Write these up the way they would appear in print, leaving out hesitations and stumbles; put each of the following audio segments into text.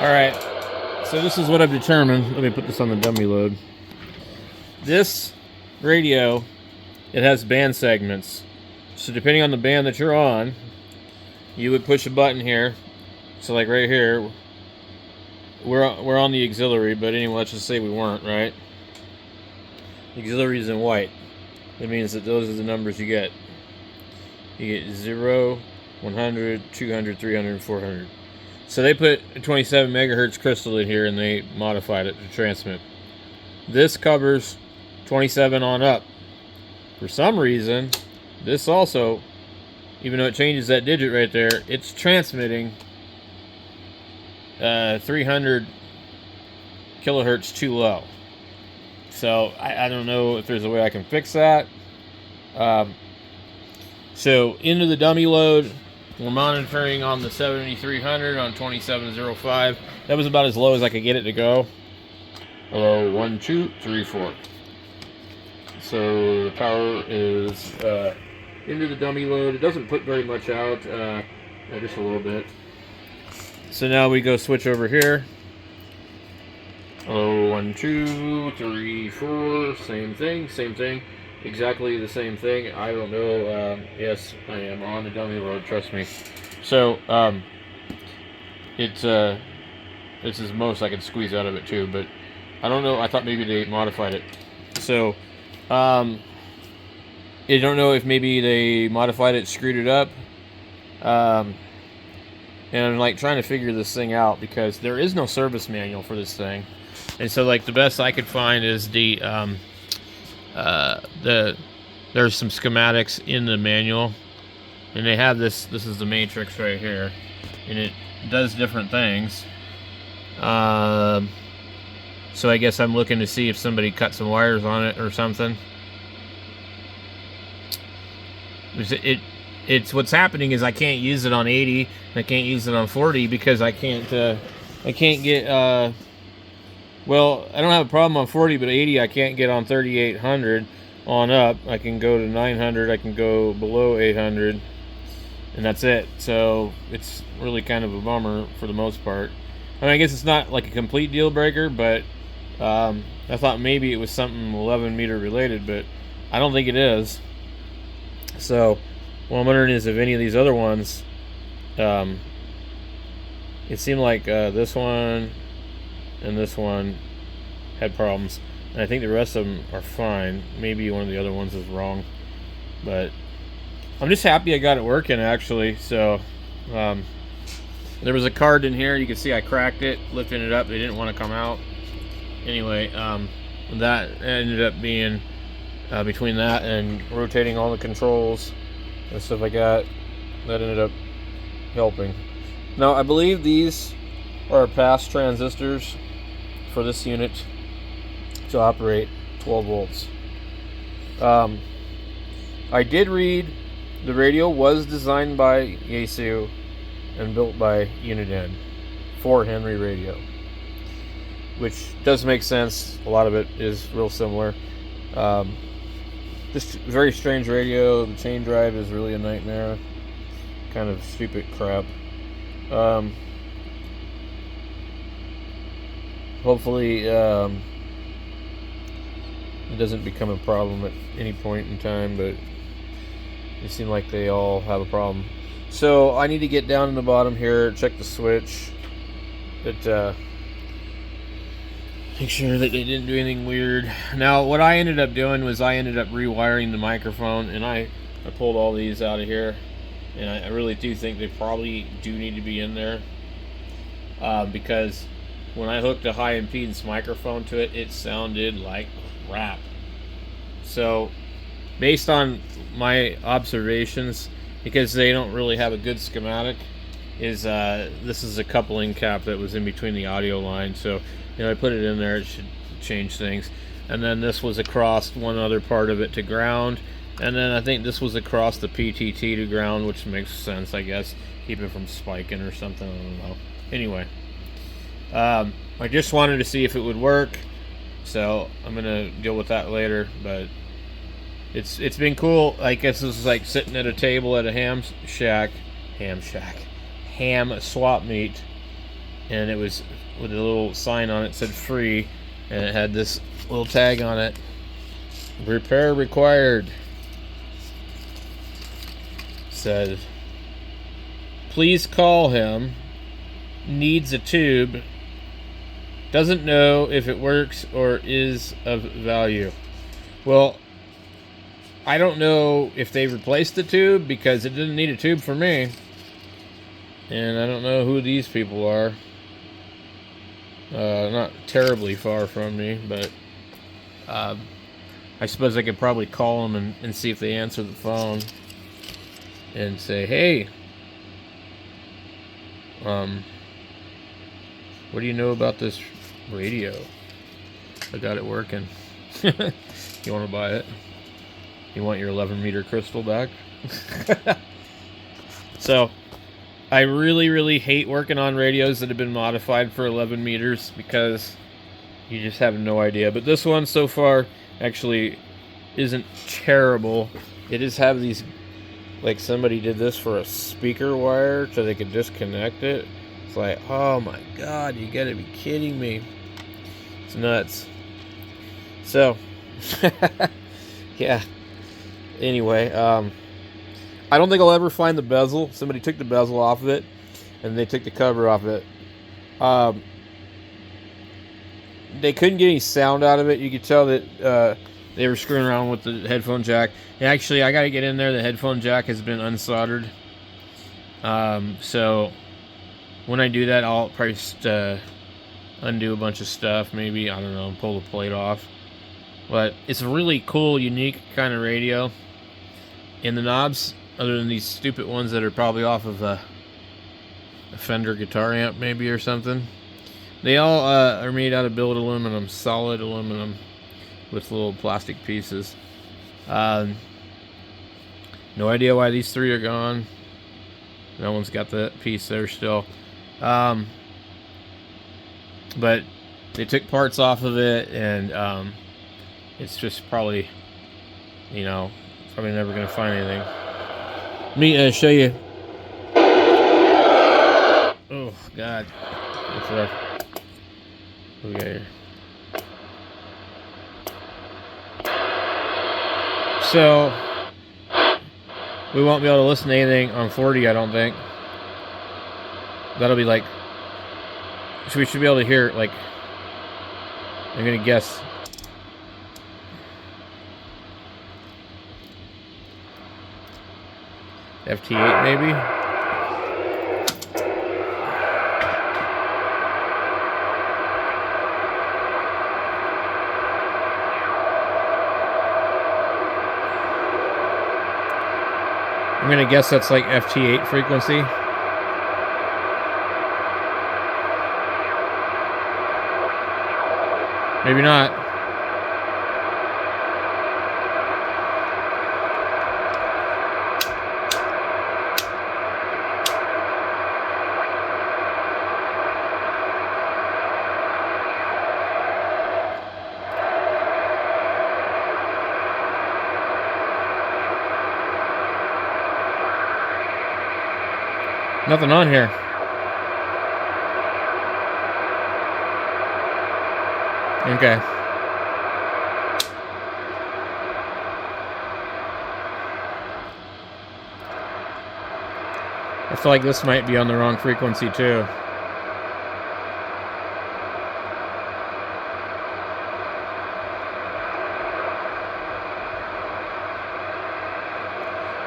Alright, so this is what I've determined. Let me put this on the dummy load. This radio, it has band segments. So depending on the band that you're on, you would push a button here. So like right here, we're on the auxiliary, but anyway, let's just say we weren't, right? The auxiliary is in white. That means that those are the numbers you get. You get 0, 100, 200, 300, and 400. So they put a 27 megahertz crystal in here and they modified it to transmit. This covers 27 on up. For some reason, this also, even though it changes that digit right there, it's transmitting 300 kilohertz too low. So I don't know if there's a way I can fix that. So into the dummy load, we're monitoring on the 7300 on 2705. That was about as low as I could get it to go. Hello, 1, 2, 3, 4. So the power is into the dummy load. It doesn't put very much out, just a little bit. So now we go switch over here. Hello, 1, 2, 3, 4. Same thing. Exactly the same thing. I don't know. Yes, I am on the dummy load. Trust me. So it's this is most I can squeeze out of it too, but I don't know. I thought maybe they modified it. So I don't know if maybe they modified it, screwed it up. And I'm like trying to figure this thing out because there is no service manual for this thing. And so like the best I could find is there's some schematics in the manual, and they have this is the matrix right here, and it does different things. So I guess I'm looking to see if somebody cut some wires on it or something. It's what's happening is I can't use it on 80, and I can't use it on 40 because I can't get well, I don't have a problem on 40, but 80 I can't get on 3800 on up. I can go to 900, I can go below 800, and that's it. So it's really kind of a bummer for the most part. I mean, I guess it's not like a complete deal breaker, but I thought maybe it was something 11 meter related, but I don't think it is. So what I'm wondering is if any of these other ones, it seemed like this one and this one had problems, and I think the rest of them are fine. Maybe one of the other ones is wrong, but I'm just happy I got it working actually. So there was a card in here. You can see I cracked it lifting it up. They didn't want to come out anyway. That ended up being between that and rotating all the controls and stuff like that, that ended up helping. Now I believe these are pass transistors for this unit to operate 12 volts. I did read the radio was designed by Yaesu and built by Uniden, 4 Henry radio, which does make sense. A lot of it is real similar. Just very strange radio. The chain drive is really a nightmare. Kind of stupid crap. Hopefully it doesn't become a problem at any point in time, but it seems like they all have a problem. So I need to get down in the bottom here, check the switch, but make sure that they didn't do anything weird. Now what I ended up doing was I ended up rewiring the microphone, and I pulled all these out of here, and I really do think they probably do need to be in there, because when I hooked a high impedance microphone to it, it sounded like crap. So based on my observations, because they don't really have a good schematic, is this is a coupling cap that was in between the audio line. So I put it in there, it should change things. And then this was across one other part of it to ground, and then I think this was across the PTT to ground, which makes sense, I guess, keep it from spiking or something, I don't know. Anyway, I just wanted to see if it would work, so I'm gonna deal with that later. But it's been cool. I guess this is like sitting at a table at a ham swap meet, and it was with a little sign on it, said free, and it had this little tag on it, repair required. Said, please call him, needs a tube, doesn't know if it works or is of value. Well, I don't know if they replaced the tube, because it didn't need a tube for me. And I don't know who these people are. Not terribly far from me, but I suppose I could probably call them and see if they answer the phone and say, hey, what do you know about this radio? I got it working. You want to buy it? You want your 11-meter crystal back? So, I really, really hate working on radios that have been modified for 11 meters, because you just have no idea. But this one so far actually isn't terrible. It does have these, like somebody did this for a speaker wire so they could disconnect it. It's like, oh my god, you gotta be kidding me. It's nuts. So, yeah. Anyway, I don't think I'll ever find the bezel. Somebody took the bezel off of it, and they took the cover off of it. They couldn't get any sound out of it. You could tell that they were screwing around with the headphone jack. And actually, I got to get in there. The headphone jack has been unsoldered. So when I do that, I'll probably just undo a bunch of stuff. Maybe, I don't know, pull the plate off. But it's a really cool, unique kind of radio. And the knobs, other than these stupid ones that are probably off of a Fender guitar amp maybe or something, they all are made out of billet aluminum, solid aluminum, with little plastic pieces. No idea why these three are gone. That one's got that piece there still. But they took parts off of it, and it's just probably, you know, probably never going to find anything. Let me show you. Oh, God. That's rough. Okay. So, we won't be able to listen to anything on 40, I don't think. That'll be like, so we should be able to hear, like, I'm going to guess, FT8 maybe? I'm gonna guess that's like FT8 frequency. Maybe not. Nothing on here. Okay. I feel like this might be on the wrong frequency too.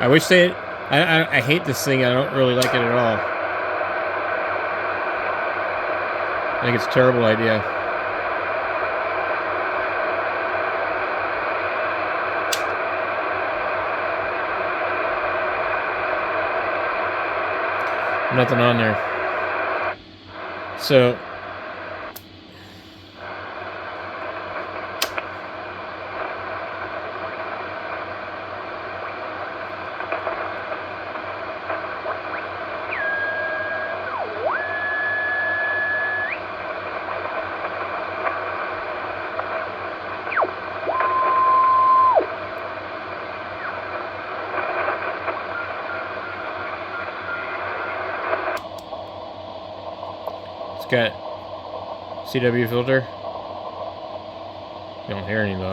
I wish they... I hate this thing. I don't really like it at all. I think it's a terrible idea. Nothing on there. So... It's got CW filter. You don't hear any though.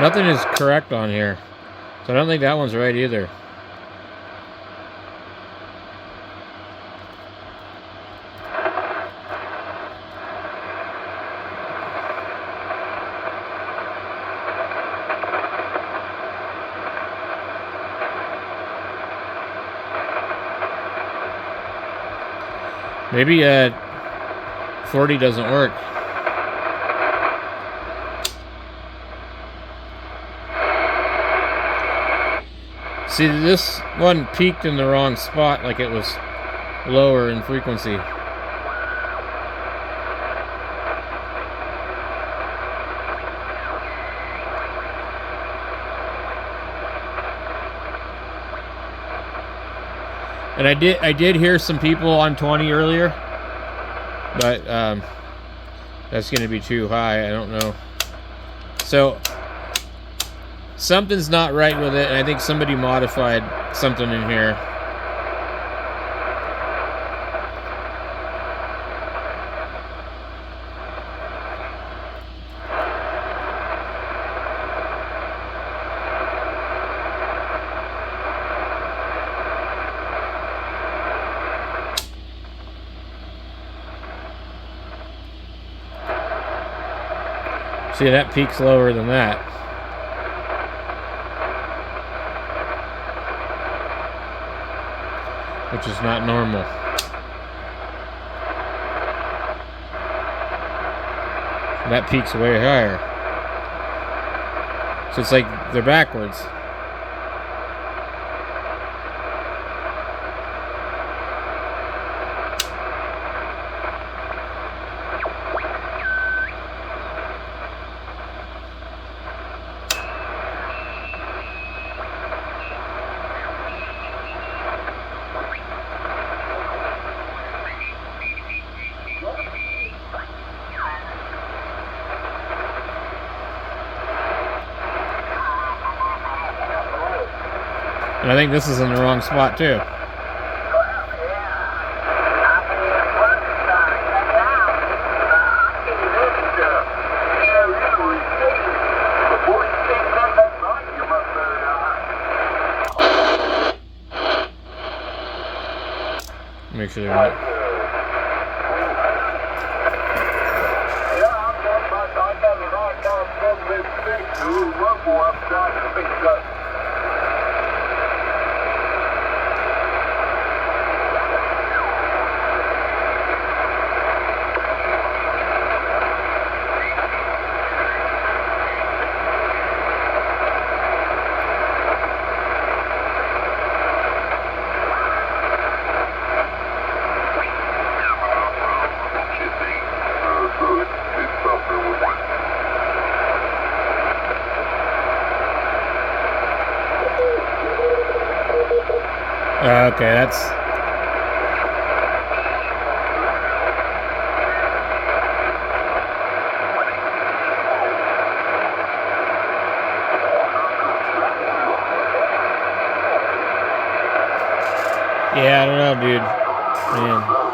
Nothing is correct on here, so I don't think that one's right either. Maybe 40 doesn't work. See, this one peaked in the wrong spot, like it was lower in frequency. And I did hear some people on 20 earlier, but that's going to be too high. I don't know. So something's not right with it, and I think somebody modified something in here. See, that peak's lower than that. Which is not normal. That peak's way higher. So it's like they're backwards. And I think this is in the wrong spot too. Make sure they're not. Okay, that's... Yeah, I don't know, dude. Man.